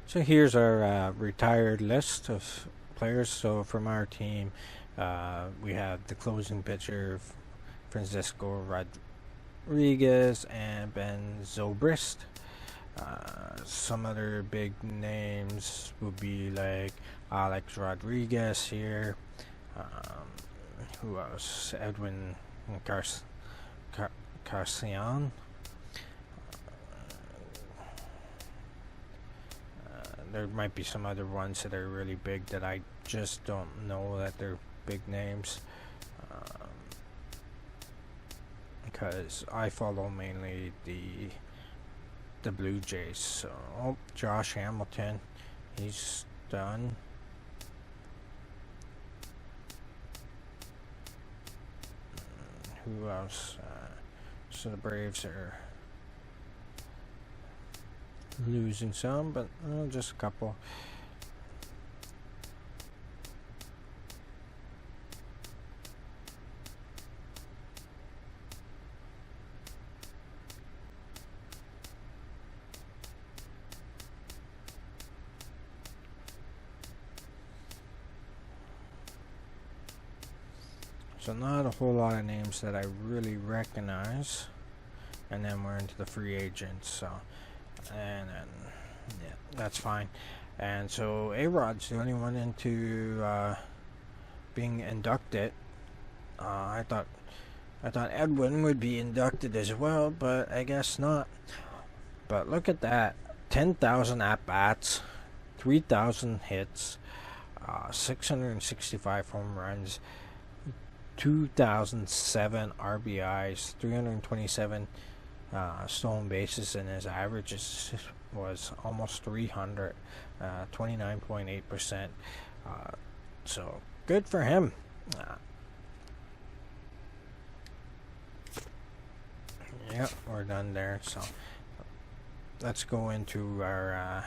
So here's our retired list of players. So from our team, we have the closing pitcher, Francisco Rodriguez and Ben Zobrist. Some other big names would be like Alex Rodriguez here. Who else? Edwin Carcion. There might be some other ones that are really big that I just don't know that they're big names, because I follow mainly the Blue Jays. So Josh Hamilton, he's done. Who else? So the Braves are losing some, but just a couple. So not a whole lot of names that I really recognize. And then we're into the free agents. So, and then yeah, that's fine. And so A-Rod's the only one into being inducted. I thought Edwin would be inducted as well, but I guess not. But look at that: 10,000 at bats, 3,000 hits, 665 home runs, 2,007 RBIs, 327 stolen bases, and his average was almost 300, 29.8%. So good for him. Yep, we're done there. So let's go into our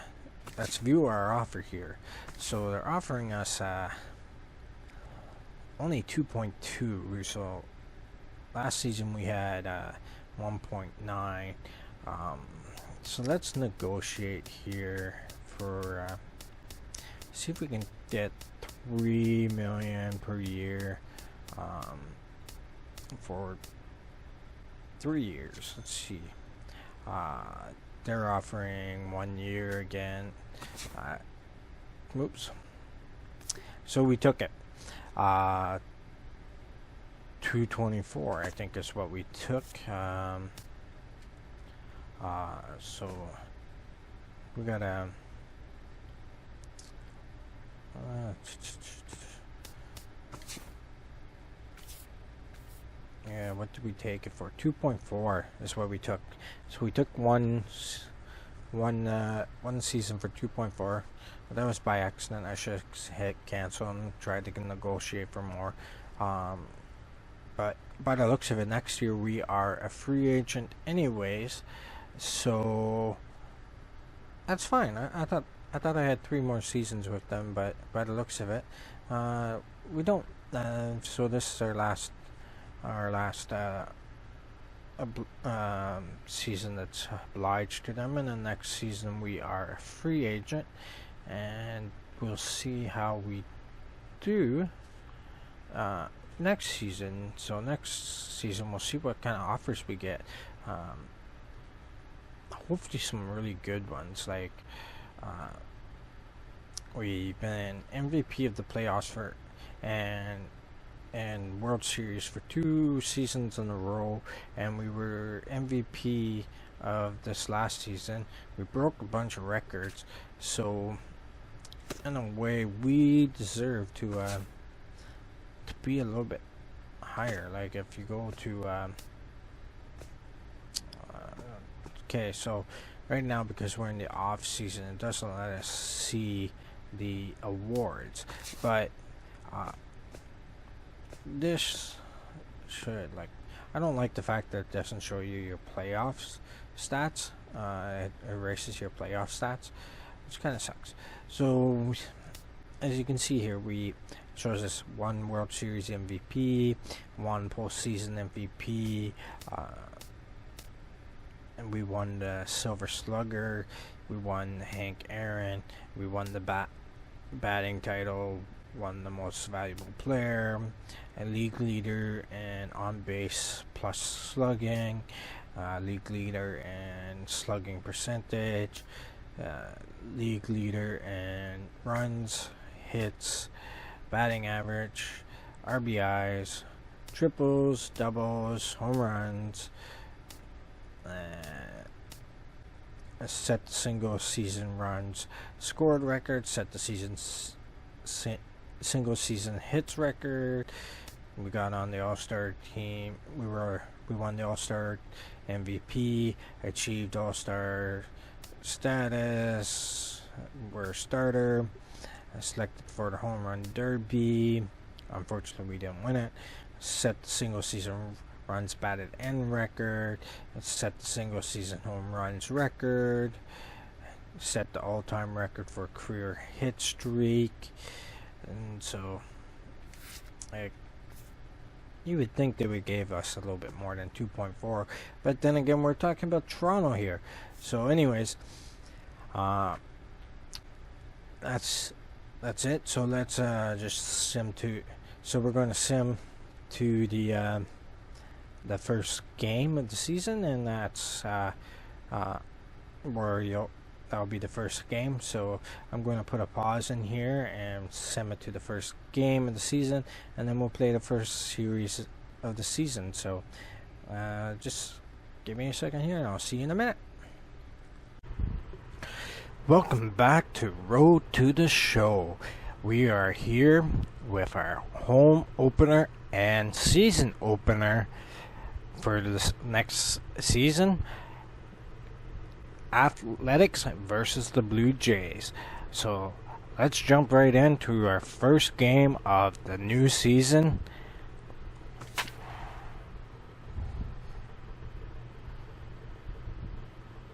let's view our offer here. So they're offering us only 2.2. So last season we had 1.9. So let's negotiate here for see if we can get $3 million per year for 3 years. Let's see. They're offering 1 year again. Oops. So we took it. 224, I think, is what we took. So we gotta. Yeah, what did we take it for? 2.4 is what we took. So we took one season for 2.4. But that was by accident. I should hit cancel and try to negotiate for more. But by the looks of it, next year we are a free agent anyways. So that's fine. I thought I had 3 more seasons with them, but by the looks of it, we don't. So this is our last season that's obliged to them, and the next season we are a free agent, and we'll see how we do next season. So next season we'll see what kind of offers we get. Hopefully some really good ones. Like we've been MVP of the playoffs for and World Series for 2 seasons in a row, and we were MVP of this last season. We broke a bunch of records, so in a way we deserve to be a little bit higher. Like if you go to okay, so right now, because we're in the off season, it doesn't let us see the awards, but this should, like, I don't like the fact that it doesn't show you your playoffs stats. It erases your playoff stats, which kind of sucks. So as you can see here, we shows us 1 World Series MVP, 1 postseason MVP, and we won the Silver Slugger We won Hank Aaron. We won the batting title. Won the most valuable player, a league leader, and on base plus slugging, league leader and slugging percentage, league leader and runs, hits, batting average, RBIs, triples, doubles, home runs, set the single season runs scored record, set the single season hits record. We got on the All-Star team. We won the All-Star MVP, achieved All-Star status. We're a starter. Selected for the home run derby. Unfortunately, we didn't win it. Set the single season runs batted in record. Set the single season home runs record. Set the all-time record for career hit streak. And so, you would think they would give us a little bit more than 2.4, but then again, we're talking about Toronto here. So, anyways, that's it. So let's just sim to. So we're going to sim to the first game of the season, and that's where that'll be the first game. So I'm going to put a pause in here and sim it to the first game of the season, and then we'll play the first series of the season. So just give me a second here and I'll see you in a minute. Welcome back to Road to the Show. We are here with our home opener and season opener for this next season. Athletics versus the Blue Jays. So let's jump right into our first game of the new season.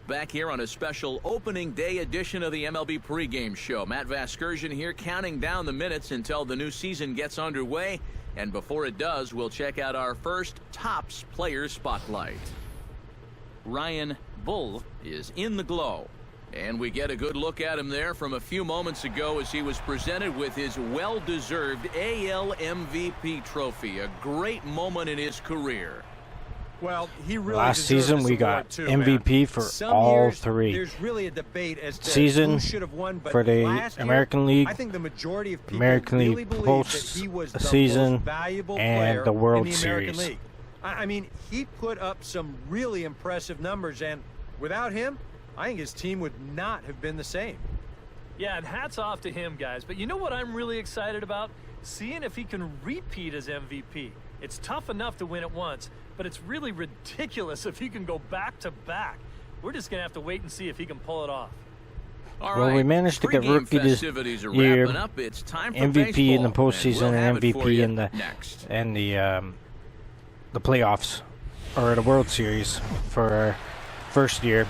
Back here on a special opening day edition of the MLB pregame show. Matt Vasgersian here, counting down the minutes until the new season gets underway. And before it does, we'll check out our first Topps player spotlight. Ryan Bull is in the glow, and we get a good look at him there from a few moments ago as he was presented with his well-deserved AL MVP trophy. A great moment in his career. Well, he really last season we got too, MVP for all three. There's really a debate as to season who should have won, but for the American League, I think the majority of people American really League believe that he was the postseason, most valuable and player the World in the American Series. League. I mean, he put up some really impressive numbers, and without him, I think his team would not have been the same. Yeah, and hats off to him, guys. But you know what I'm really excited about? Seeing if he can repeat as MVP. It's tough enough to win it once, but it's really ridiculous if he can go back-to-back. We're just going to have to wait and see if he can pull it off. All well, right. we managed to get rookie this year, It's time for MVP in the postseason, and we'll MVP in the playoffs, or the World Series for our first year,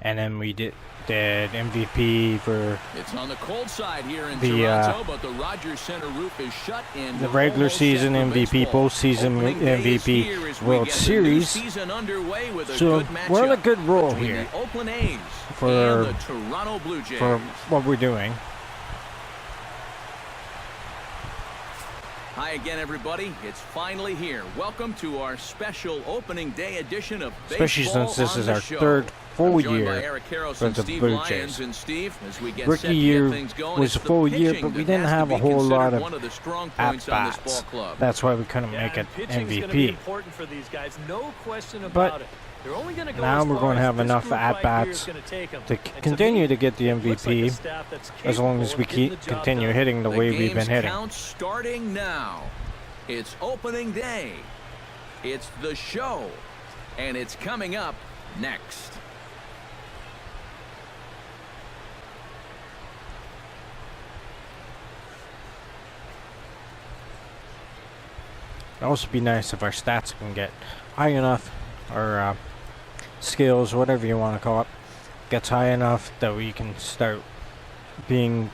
and then we did MVP for it's on the cold side here in Toronto, but the Rogers Center roof is shut in the regular season MVP, postseason MVP, World Series. So we're on a good roll here the Oakland A's for and the Toronto Blue Jays. For what we're doing. Hi again, everybody. It's finally here. Welcome to our special opening day edition of Especially Baseball since this on is the our Show. third full I'm year by Eric Karros for and the Steve Blue Lyons. Jays. And Steve, as we get Rookie set to year get things going, was a it's full the year, pitching but we that didn't has to have a be whole lot considered of one the strong points on this ball at-bats. club. That's why we couldn't make it pitching's going to be MVP. important for these guys, no question about But it. They're only going to go now as we're far going to as have this enough group right at-bats here is gonna take 'em. to And continue me, to get the it looks like a MVP, staff that's as long as we capable of getting keep the job continue done. hitting the way we've been game's hitting. count starting now. It's opening day. It's the show, and it's coming up next. It'd also be nice if our stats can get high enough, or skills, whatever you want to call it, gets high enough that we can start being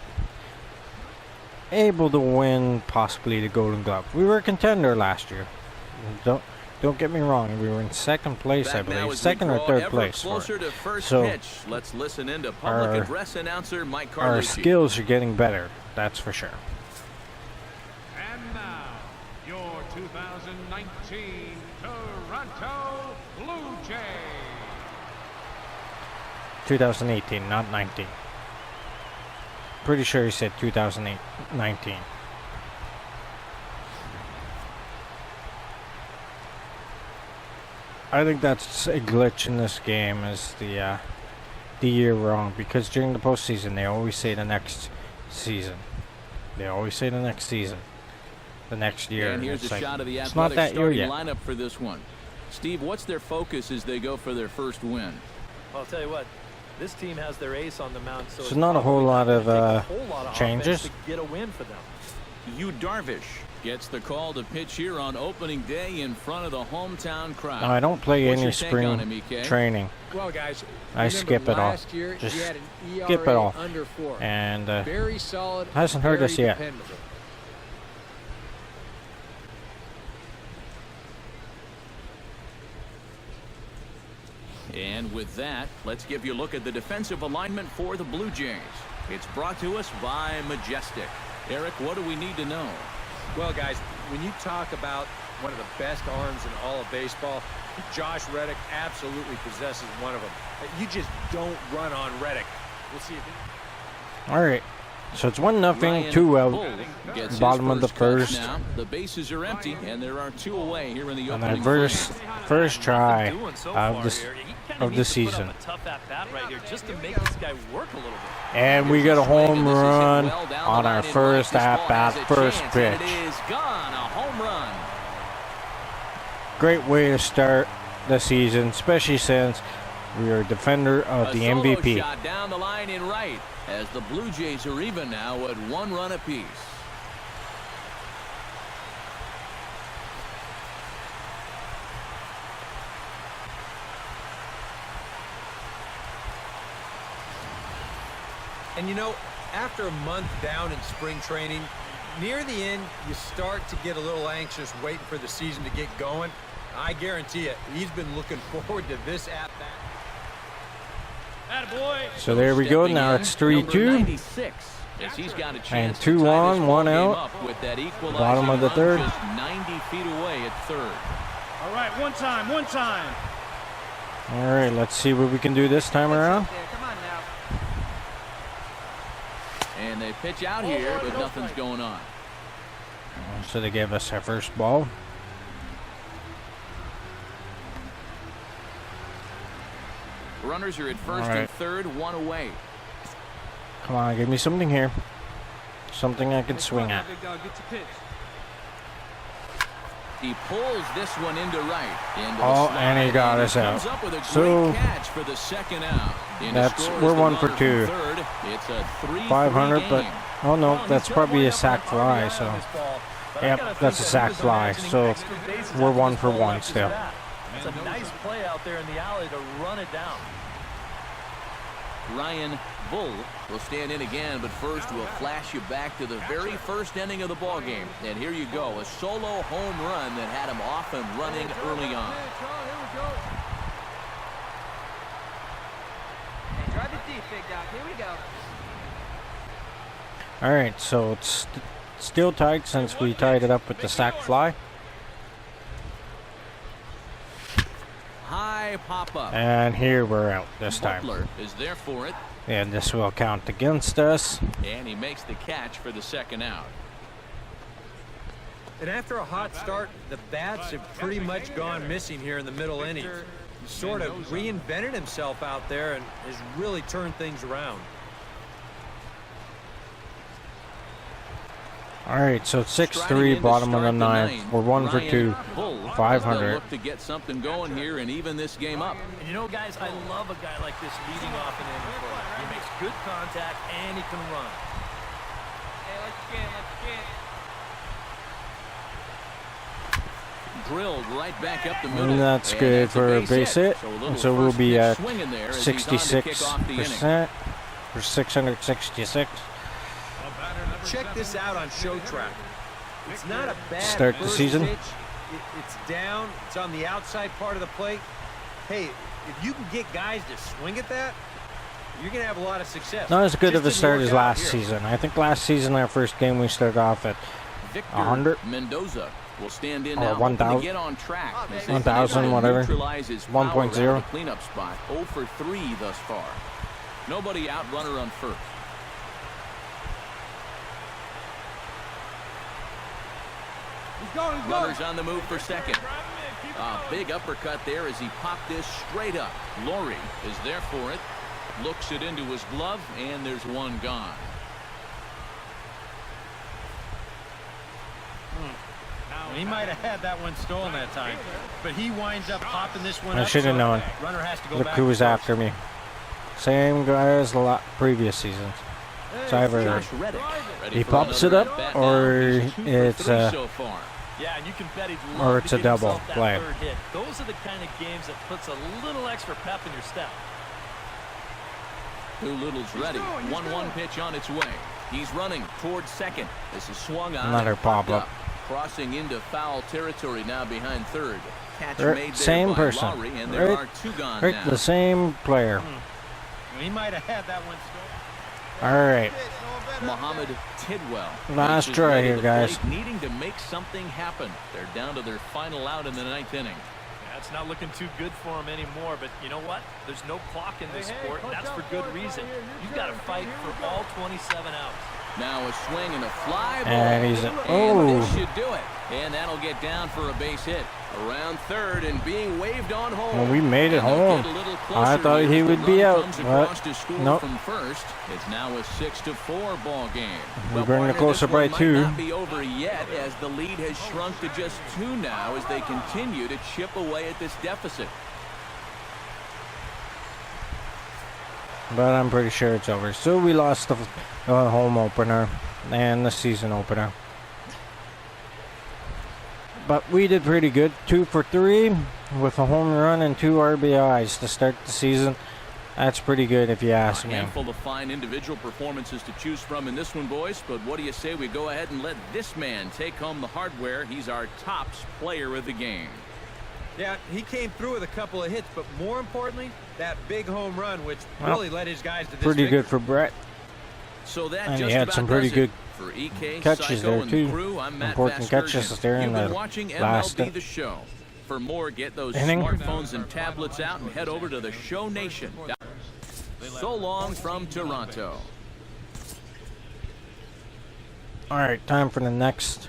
able to win possibly the Golden Glove. We were a contender last year. Don't get me wrong, we were in second place, I Back now believe. as we Second or draw third ever place. For closer it. to first So pitch. Let's listen in to public address announcer Mike Carlucci. our skills are getting better, that's for sure. And now, your 2019 Toronto Blue Jays. 2018, not 19. Pretty sure he said 2019. I think that's a glitch in this game, is the year wrong, because during the postseason they always say the next season. They always say the next season, the next year. And here's it's a like, shot of the it's not Athletics that year starting yet. lineup for this one. Steve, what's their focus as they go for their first win? I'll tell you what, this team has their ace on the mound, so So not a whole lot of changes. to get a win for them. Yu Darvish gets the call to pitch here on opening day in front of the hometown crowd. No, I don't play What's any your take on spring him, EK? training. Well, guys, I skip it all. last year, Just he had an ERA skip it all. under 4. And Very solid. hasn't hurt very us yet. dependable. And with that, let's give you a look at the defensive alignment for the Blue Jays. It's brought to us by Majestic. Eric, what do we need to know? Well, guys, when you talk about one of the best arms in all of baseball, Josh Reddick absolutely possesses one of them. You just don't run on Reddick. We'll see if he... all right, so it's 1-0, 2 out. Bull gets his Bottom of the cuts first. Now. The bases are empty, and there are 2 away here in the And opening that frame. first try Doing so of far the here. He kinda of the needs to put season. up a tough at-bat right here just to make this guy work a little bit. And we got a home This is hit run well down on the our line in first right. This ball at-bat, has a first chance, pitch. and it is gone. A home run. Great way to start the season, especially since we are a defender of the solo MVP. Shot down the line in right as the Blue Jays are even now at 1 run apiece. And you know, after a month down in spring training, near the end, you start to get a little anxious waiting for the season to get going. I guarantee you, he's been looking forward to this at-bat. So there we go. Now it's 3-2. As he's got a And chance 2 to tie on, this 1 ball game out. up with that equalizing Bottom of the run third. Just 90 feet away at third. All right, one time. All right, let's see what we can do this time around. And they pitch out here, but nothing's going on. So they gave us our first ball. Runners are at first All right. and third, 1 away. Come on, give me something here. Something I can swing at. He pulls this one into right. Into Oh, the and he slide, got and us comes out. Up with a So, great catch for the second out. And to that's- score we're is the 1 for runner 2. from third. It's a 3-3 500, but game. oh no, Well, that's he's got probably one a up sack on the fly. RBI So on this ball, but I yep, gotta that's think a that he sack was fly. imagining So extra bases we're after 1 this for ball 1 after still. that. It's a nice play out there in the alley to run it down. Ryan Bull will stand in again, but first we'll flash you back to the very first inning of the ball game. And here you go, a solo home run that had him off and running early on. Drive it deep, big dog. Here we go. all right, so it's still tight since we tied it up with the sack fly. High pop-up. And here we're out this time. Butler is there for it, And this will count against us. and he makes the catch for the second out. And after a hot start, the bats have pretty much gone missing here in the middle innings. He sort of reinvented himself out there and has really turned things around. All right, so it's 6-3, Striding in to bottom of the start ninth. We're 1 for Ryan 2, Bull 500. look to get something going here and even this game up. And you know, guys, I love a guy like this leading off an inning for you. He makes good contact and he can run. Hey, let's get. Drilled right back up the middle. And that's And good that's for a base hit. So, a little And so we'll first be pitch at swinging there as he's on to kick off the inning. 66% for 666. Check this out on Show Track. It's not a bad Start the first season. pitch, It's down. It's on the outside part of the plate. Hey, if you can get guys to swing at that, you're going to have a lot of success. Not as good Just of a didn't start work as out last here. season. I think last season, our first game, we started off at Victor 100 Mendoza will stand in or now, hoping to 1,000, get on track. As they've 1,000, been able to whatever. neutralize his power 1.0. around the cleanup spot. 0 for 3 thus far. Nobody out, runner on first. Runners on the move for second. A big uppercut there as he popped this straight up. Laurie is there for it. Looks it into his glove, and there's one gone. He might have had that one stolen that time, but he winds up popping this one I up, should have so known. Runner has to go Look back who to was first. after me. Same guy as the previous seasons. So either Josh Reddick ready he for pops it another up, at bat now. or He's 2 for it's 3 so far. Yeah, and you can bet he'd Or love it's to a get double himself that play. third hit. Those are the kind of games that puts a little extra pep in your step. Doolittle's ready. 1-1 pitch on its way. He's running towards second. This is swung on. Another and popped pop-up. up. Crossing into foul territory now behind third. Catch Right, made there same by person. Lowry, and there Right- are 2 gone Right, now. the same player. He might have had that one stolen. All right. Mohamed Tidwell. Last reaches try right to here, the guys. plate, needing to make something happen. They're down to their final out in the 9th inning. Yeah, it's not looking too good for him anymore, but you know what? There's no clock in this sport, and that's for good reason. You've got to fight for all 27 outs. Now a swing and a fly ball. And he's And oh. this should do it. And that'll get down for a base hit. Around third and being waved on home. Well, we made it And they'll home. get a little I closer thought here he as the would be run out, comes but across to score nope. from first. It's now a 6-4 ball game. We Well, bring it partner, closer this one by might 2. not be over yet, as the lead has shrunk to just 2 now as they continue to chip away at this deficit. But I'm pretty sure it's over. So we lost the home opener and the season opener. But we did pretty good. 2 for 3 with a home run and 2 RBIs to start the season. That's pretty good if you ask A me. handful of fine individual performances to choose from in this one, boys. But what do you say we go ahead and let this man take home the hardware? He's our tops player of the game. Yeah, he came through with a couple of hits, but more importantly, that big home run, which Well, really led his guys to this Pretty victory. good for Brett. So that And he just had about some pretty does good it. For EK, catches Psycho, there, and too. the crew, I'm Matt Important Vasgersian. catches there in You've been the watching last MLB The Show. For more, get those inning. smartphones and tablets out and head over to the Show Nation. So long from Toronto. All right, time for the next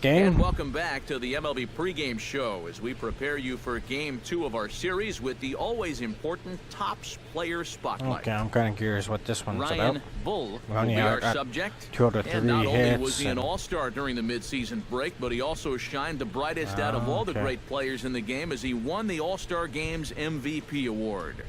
And game. welcome back to the MLB pregame show as we prepare you for Game 2 of our series with the always important Tops Player Spotlight. Okay, I'm kind of curious what this one's Ryan about. Bull We're will only be out our at subject. 2 out of 3 And not only hits. was he an and- all-star during the midseason break, but he also shined the brightest out of all the Okay. great players in the game as he won the All-Star Game's MVP award.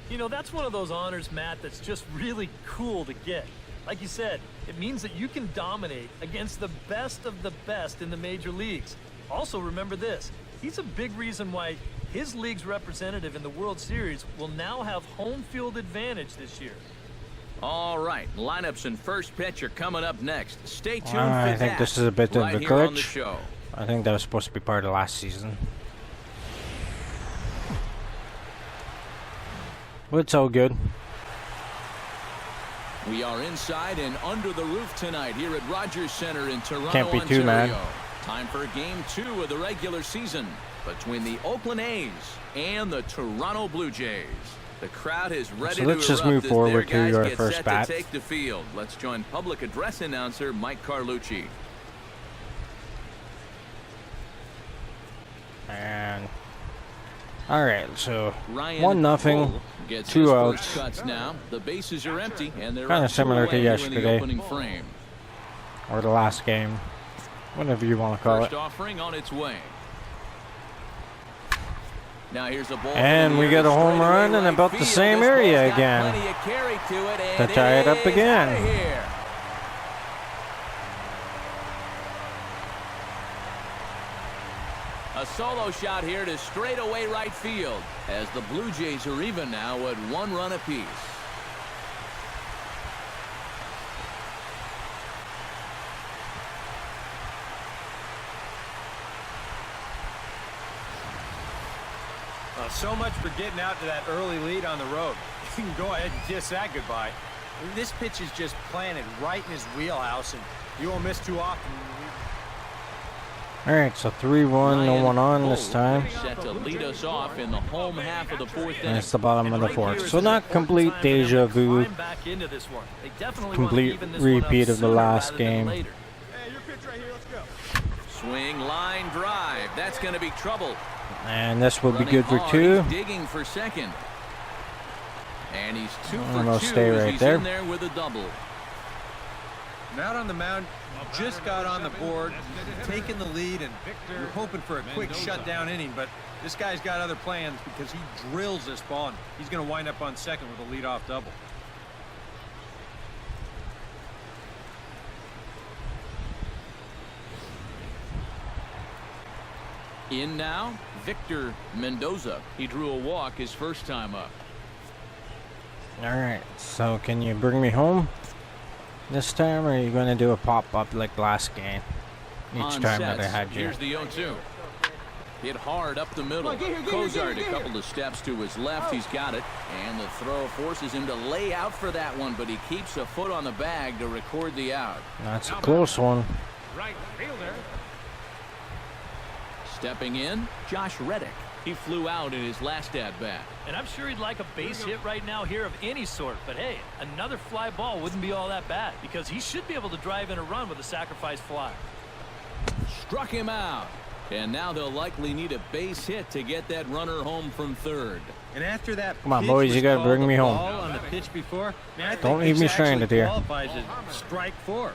You know, that's one of those honors, Matt, that's just really cool to get. Like you said, it means that you can dominate against the best of the best in the major leagues. Also, remember this. He's a big reason why his league's representative in the World Series will now have home field advantage this year. All right, lineups and first pitch are coming up next. Stay tuned for I that. think this is a bit of right a here on the glitch. show. I think that was supposed to be part of last season. But it's all good. We are inside and under the roof tonight here at Rogers Center in Toronto, Can't be Ontario. too mad. Time for Game 2 of the regular season between the Oakland A's and the Toronto Blue Jays. The crowd is ready So let's to just erupt move as forward their to guys your get first set bat. to take the field. Let's join public address announcer Mike Carlucci. And all right, so Ryan 1-0, Bull gets 2 his outs. first cuts now. The bases are empty and they're Kinda up 2 similar to away here in yesterday. the opening frame. or the last game, whatever you want to call First it. offering on its way. Now here's a ball And we get a home run in about the same area again to tie it up again. A solo shot here to straightaway right field as the Blue Jays are even now at 1 run apiece. Well, so much for getting out to that early lead on the road. You can go ahead and kiss that goodbye. This pitch is just planted right in his wheelhouse, and you won't miss too often. All right, so 3-1, no one on this time. Set to lead us off in the home half of the fourth inning. And it's the bottom of the fourth. So not complete deja vu, complete repeat of the last game. Hey, your pitch right here. Let's go. Swing, line, drive. That's going to be trouble. And this will be Running good for hard, 2. he's digging for second. And he's 2 And for he'll 2 stay as right he's there. in there with a double. And out on the mound, just got on the board, taking the lead, and you're hoping for a quick shutdown inning, but this guy's got other plans because he drills this ball, and he's going to wind up on second with a leadoff double. In now, Victor Mendoza. He drew a walk his first time up. All right, so can you bring me home this time, or are you going to do a pop-up like last game? Each On time that I sets, had you. here's the 0-2. Hit hard up the middle. Cozart a couple of steps to his left. He's got it. And the throw forces him to lay out for that one, but he keeps a foot on the bag to record the out. That's a close one. Right fielder. Stepping in, Josh Reddick. He flew out in his last at-bat. And I'm sure he'd like a base hit right now here of any sort. But hey, another fly ball wouldn't be all that bad because he should be able to drive in a run with a sacrifice fly. Struck him out. And now they'll likely need a base hit to get that runner home from third. And after that, Come on, pitch boys, was you gotta called bring the me home. ball on the pitch before, man, I think Don't leave this me actually stranded here. qualifies as strike 4.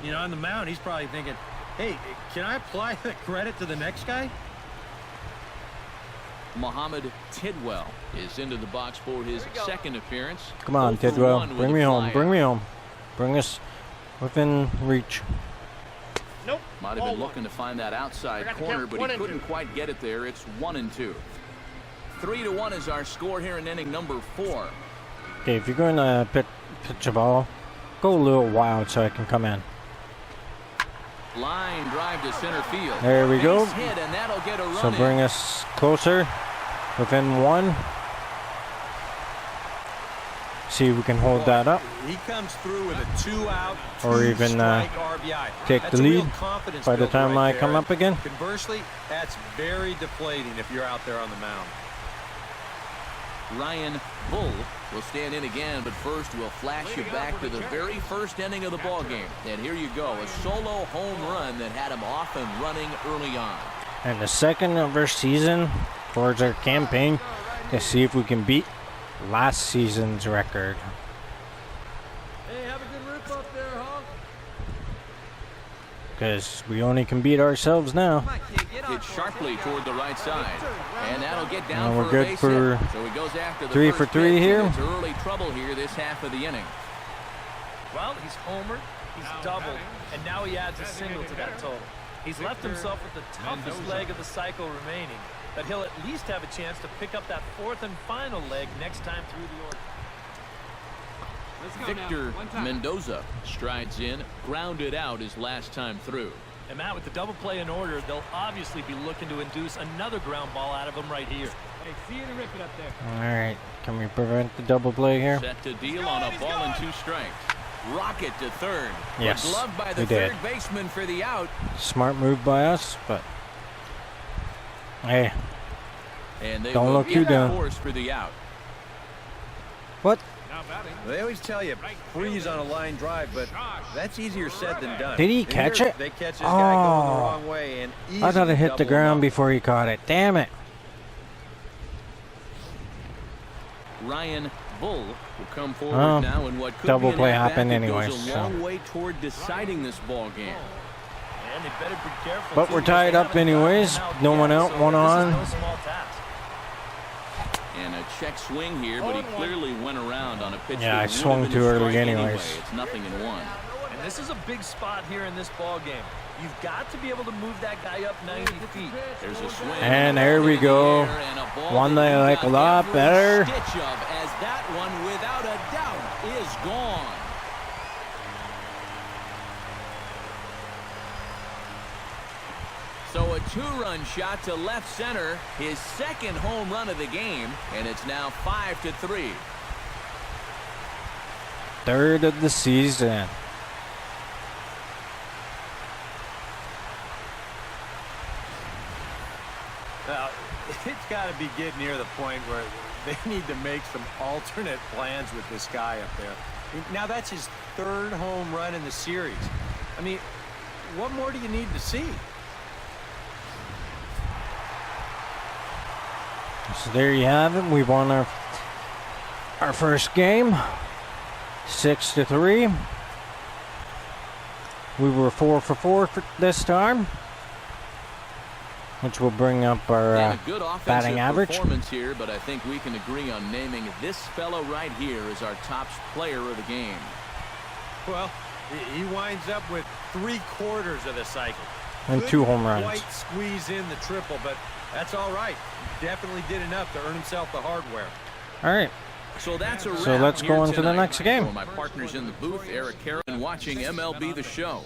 You know, on the mound, he's probably thinking, hey, can I apply the credit to the next guy? Mohamed Tidwell is into the box for his second appearance. Come on, 0 for Tidwell, 1 with bring a me home, fly bring out. me home. Bring us within reach. Nope. Might have been looking to find that outside corner, but he couldn't quite get it there. It's 1-2. 3-1 is our score here in inning number 4. Okay, if you're going to pitch a ball, go a little wild so I can come in. Line drive to center field. There we go. Base hit, and that'll get a run So bring in. us closer, within 1. See if we can hold that up. He comes through with a 2-out, Or even, two-strike RBI. take That's the a real lead confidence by the builder time right I there. come up again. Conversely, that's very deflating if you're out there on the mound. Ryan Bull will stand in again, but first we'll flash you back to the very first inning of the ball game. And here you go, a solo home run that had him off and running early on. And the second of our season towards our campaign to see if we can beat last season's record. Hey, have a good rip up there, Hog. Because we only can beat ourselves now. Come on, kid, get on Hit sharply toward the right side. And that'll get down And we're for good a base for hit. So he goes after the 3 first for 3 pitch, here. and it's early trouble here this half of the inning. Well, he's homered, he's doubled, and now he adds a single to that total. He's left himself with the toughest leg of the cycle remaining, but he'll at least have a chance to pick up that fourth and final leg next time through the order. Victor Mendoza strides in, grounded out his last time through. And Matt, with the double play in order, they'll obviously be looking to induce another ground ball out of him right here. Hey, see you to rip it up there. All right, can we prevent the double play here? Set to deal on a ball and 2 strikes. Rocket to third. Yes, But gloved by the we did. third baseman for the out. Smart move by us, but hey, And they Don't will look too get down. forced for the out. what? Now batting. They always tell you freeze on a line drive, but that's easier said than done. Did he And catch here, it? They catch this guy going the Oh. wrong way, and I thought easily it hit the double him ground up. before he caught it. Damn it. Ryan Bull will come forward Oh, now in what could double be an play at-bat happened that anyways, goes a so. long way toward deciding this ball game. And they better be careful. But too, we're because tied they up haven't anyways. gotten No out one yet, out, so one this is on. no small task. And a check swing here, but he clearly went around on a pitch Yeah, that I would swung have been too a early strike anyways. anyway. It's 0-1. And this is a big spot here in this ball game. You've got to be able to move that guy up 90 feet. There's a swing. And there we go. One that I like a lot better. Stitch of, as that one, without a doubt, is gone. So a two-run shot to left center, his second home run of the game, and it's now 5-3. Third of the season. Well, it's got to be getting near the point where they need to make some alternate plans with this guy up there. Now, that's his third home run in the series. I mean, what more do you need to see? So there you have it. We won our first game, 6-3. We were 4 for 4 for this time, which will bring up our good batting average. Performance here, but I think we can agree on naming this fellow right here as our top player of the game. Well, he winds up with 3/4 of the cycle. And 2 home runs. Quite squeeze in the triple, but that's all right. Definitely did enough to earn himself the hardware. All right. So that's a wrap. So let's go on to the next game. For my partners in the booth, Eric Carroll, watching MLB The Show.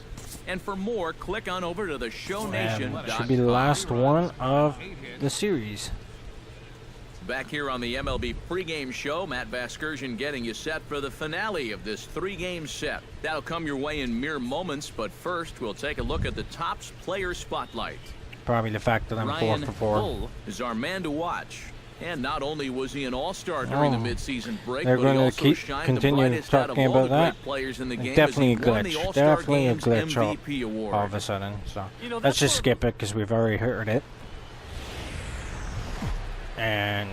And for more, click on over to theshowNation.com. Should be the last one of the series. Back here on the MLB pregame show, Matt Vasgersian getting you set for the finale of this 3-game set. That'll come your way in mere moments, but first we'll take a look at the Topps player spotlight. Probably the fact that I'm Ryan 4 for 4. Bull is our man to watch. And not only was he an all-star during the midseason break, They're but going he to also shined the continue brightest out of talking all about the great that. players in the game Definitely a as he won the glitch. All-Star Definitely a Games glitch MVP award. all of a sudden. So You know, let's just that's skip it because we've already heard it. And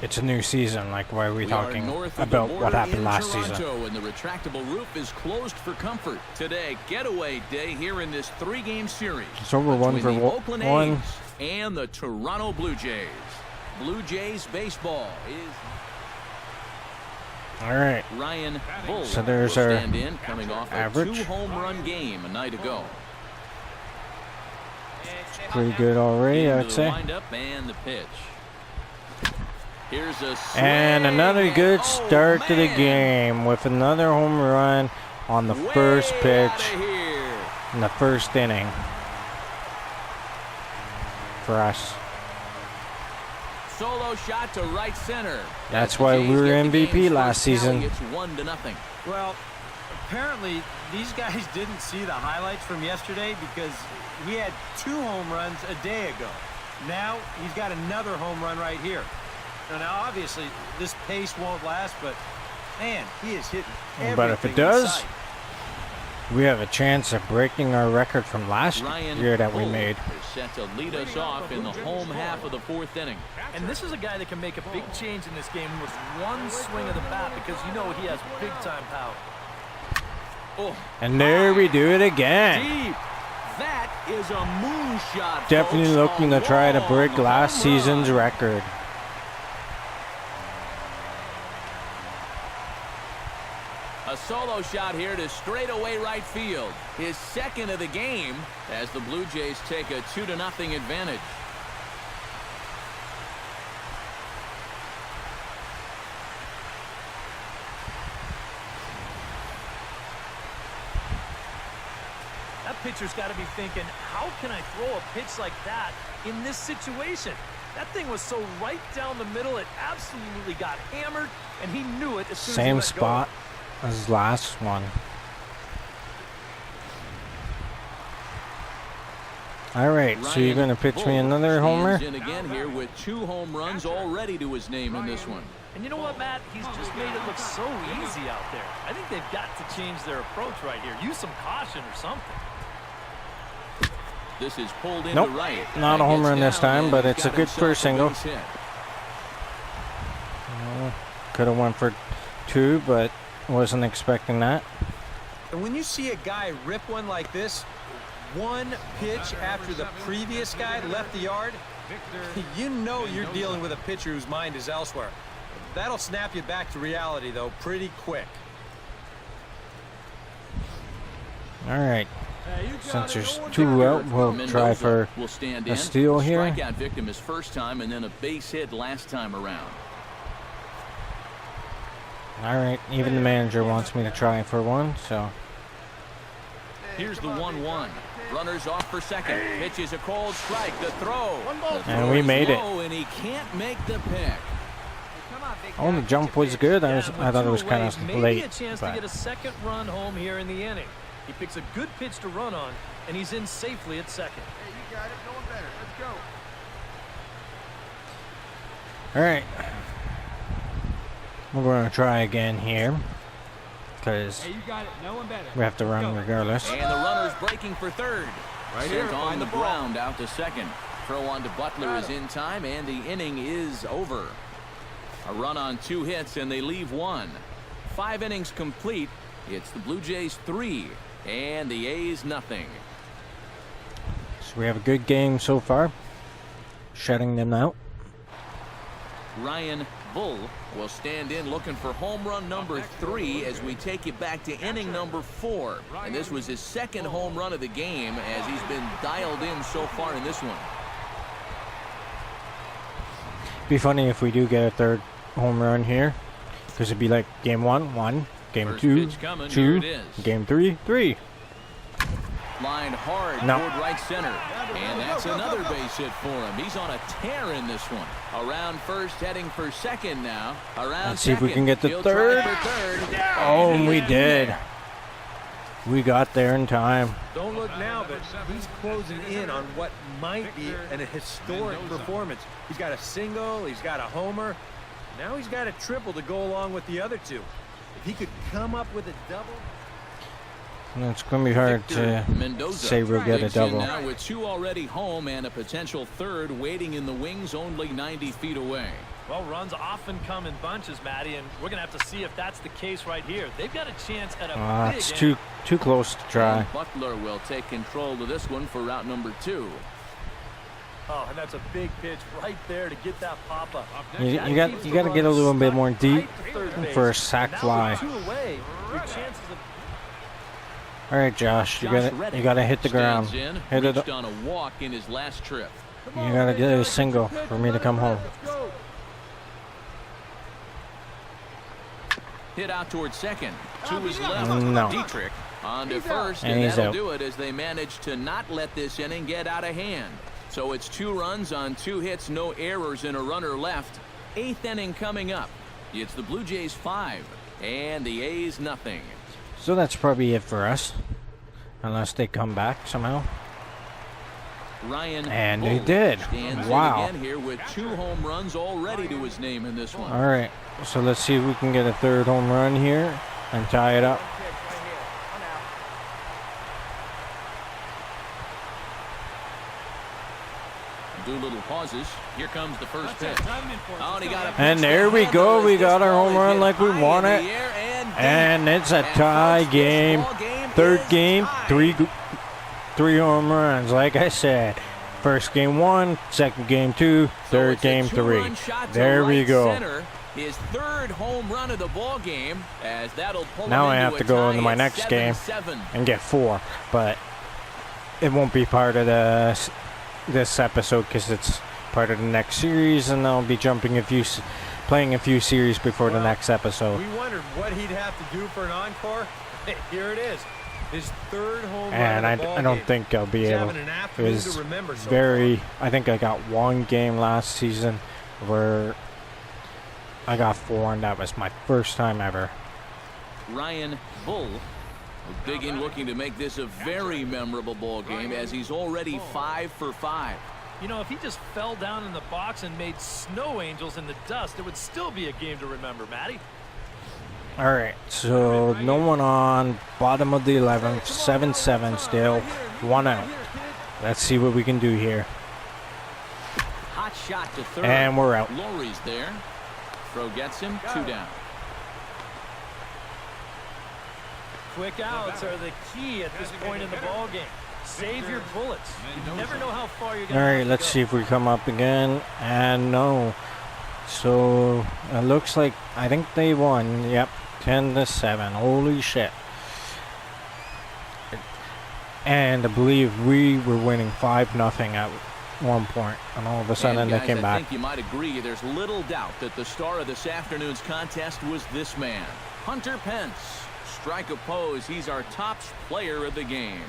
it's a new season. Like, why are we talking about what happened last season? And the retractable roof is closed for comfort. Today, getaway day here in this 3-game series. It's over 1 for between the Oakland 1. A's and the Toronto Blue Jays. Blue Jays baseball is All right. Ryan Bull. So there's will our stand in, coming off average. a 2-home-run game a night ago. Pretty good already, I Into would the say. windup and the pitch. Here's a swing. And another good Oh, start to the man. game with another home run on the first Way pitch outta here. in the first inning for us. Solo shot to right center. That's As the why Jays we were get the MVP game's last first tally, season. It's 1-0. Well, apparently these guys didn't see the highlights from yesterday because he had 2 home runs a day ago. Now he's got another home run right here. Now obviously this pace won't last, but man, he is hitting everything. But if it in does, sight. we have a chance of breaking our record from last Ryan year that we Bull made. is set to lead us off in the home half of the 4th inning. And this is a guy that can make a big change in this game with one swing of the bat because you know he has big-time power. Oh, And there we do it again. deep. That is a moonshot. Definitely folks. looking A to try to long break last home run. season's record. A solo shot here to straightaway right field. His second of the game as the Blue Jays take a 2-0 advantage. That pitcher's got to be thinking, how can I throw a pitch like that in this situation? That thing was so right down the middle, it absolutely got hammered, and he knew it as soon as he Same let go. spot as last one. All right, so you're going to pitch me Bull another homer? stands in again here with 2 home runs already to his name in this one. And you know what, Matt? He's just made it look so easy out there. I think they've got to change their approach right here. Use some caution or something. This is pulled into Nope, right. not a And home gets run this down, time, and but he's it's a got good himself first single. base hit. Could have went for 2, but wasn't expecting that. And when you see a guy rip one like this, one pitch after the previous guy left the yard, you know you're dealing with a pitcher whose mind is elsewhere. That'll snap you back to reality, though, pretty quick. All right, since there's 2 out, we'll try Mendoza for will stand a in. steal here. Strikeout victim his first time and then a base hit last time around. All right, even the manager wants me to try for one, so Here's the 1-1. Runners off for second. Pitch is a cold strike. The throw. And we made it. And he can't make the pick. Come on, big Oh, the guy. jump was good. I thought it was kind of Maybe late. a chance to But get a second run home here in the inning. He picks a good pitch to run on, and he's in safely at second. Hey, you got it. No one better. Let's go. all right, we're going to try again here because Hey, you got it. No one better. we have to run regardless. And the runner's breaking for third. Right Sent here, on find the the ball. ground out to second. Throw on to Butler is in time, and the inning is over. A run on 2 hits, and they leave 1. 5 innings complete. It's the Blue Jays 3, and the A's nothing. So we have a good game so far, shutting them out. Ryan Bull will stand in looking for home run number 3 as we take you back to inning number 4. And this was his second home run of the game as he's been dialed in so far in this one. Be funny if we do get a third home run here, because it'd be like game 1, game First 2, pitch coming, 2, here it is. game 3, 3. Line hard No. toward right center. And that's another base hit for him. He's on a tear in this one. Around first, heading for second now. Around Let's see if we second. can get the He'll try third. for third. Oh, and we And did. We got there in time. Don't look now, but he's closing in on what might be an historic performance. He's got a single, he's got a homer. Now he's got a triple to go along with the other 2. If he could come up with a double. It's going to be hard to Mendoza say we'll get a digs in double. now with 2 already home and a potential third waiting in the wings only 90 feet away. Well, runs often come in bunches, Matty, and we're going to have to see if that's the case right here. They've got a chance at a big It's inning. too close to try. And Butler will take control of this one for route number 2. Oh, and that's a big pitch right there to get that pop-up. You That got keeps you the got to get a runner little bit stuck more deep right to third base. for a sack Now fly. with 2 away, your chances of All right, Josh, you got Reddick you got to hit the ground. stands in, Hit it. reached on a walk in his last trip. You got to get a single for me to come home. Let's go. Hit out towards second. To his left. No. Dietrich on to first, And and he's that'll out. do it as they manage to not let this inning get out of hand. So it's 2 runs on 2 hits, no errors, and a runner left. 8th inning coming up. It's the Blue Jays 5 and the A's nothing. So that's probably it for us, unless they come back somehow. Ryan And they Bull did. stands Wow. in again here with 2 home runs already to his name in this one. All right, so let's see if we can get a third home run here and tie it up. Pitch right here. I'm out. Doolittle pauses. Here comes the first pitch. Oh, and he got a And pitch there to we handle go. as We this got our ball home is run hit like we high want in it. the air and And deep. it's a And tie folks, this game. ball game Third is game, tied. three home runs. Like I said, first game 1, second game 2, So third it's a game 3. two-run shot to There we right go. center. His 3rd home run of the ball game, as that'll pull Now him I into have a to go tie into my at next game 7-7. and get 4, but it won't be part of this episode because it's part of the next series, and I'll be playing a few series before the next episode. We wondered what he'd have to do for an encore. Hey, here it is. His 3rd home run And of the ball I don't game. think I'll be He's able. having an It afternoon was to remember so very. far. I think I got 1 game last season where I got 4, and that was my first time ever. Ryan Bull will dig in, looking to make this a very memorable ball game, as he's already 5 for 5. You know, if he just fell down in the box and made snow angels in the dust, it would still be a game to remember, Matty. All right, so no one on, bottom of the 11th, 7-7 still, 1 out. Let's see what we can do here. Hot shot to third. And we're out. Laurie's there. Throw gets him, 2 down. Quick outs are the key at this point in the ball game. Save your bullets. You never know how far you're going All to right, let's see if we come up again. And no. So it looks like I think they won. Yep, 10-7. Holy shit! And I believe we were winning 5-0 at one point, and all of a sudden And they guys, came I back. think you might agree there's little doubt that the star of this afternoon's contest was this man, Hunter Pence. Strike oppose, he's our top player of the game.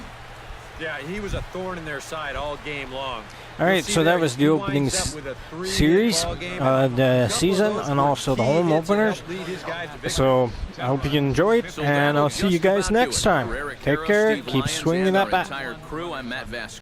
Yeah, he was a thorn in their side all game long. All right, so that was the opening series, the season, and also the home openers. So I hope you enjoyed, and I'll see you guys next time. Take care, keep swinging that bat. I'm Matt Vasquez.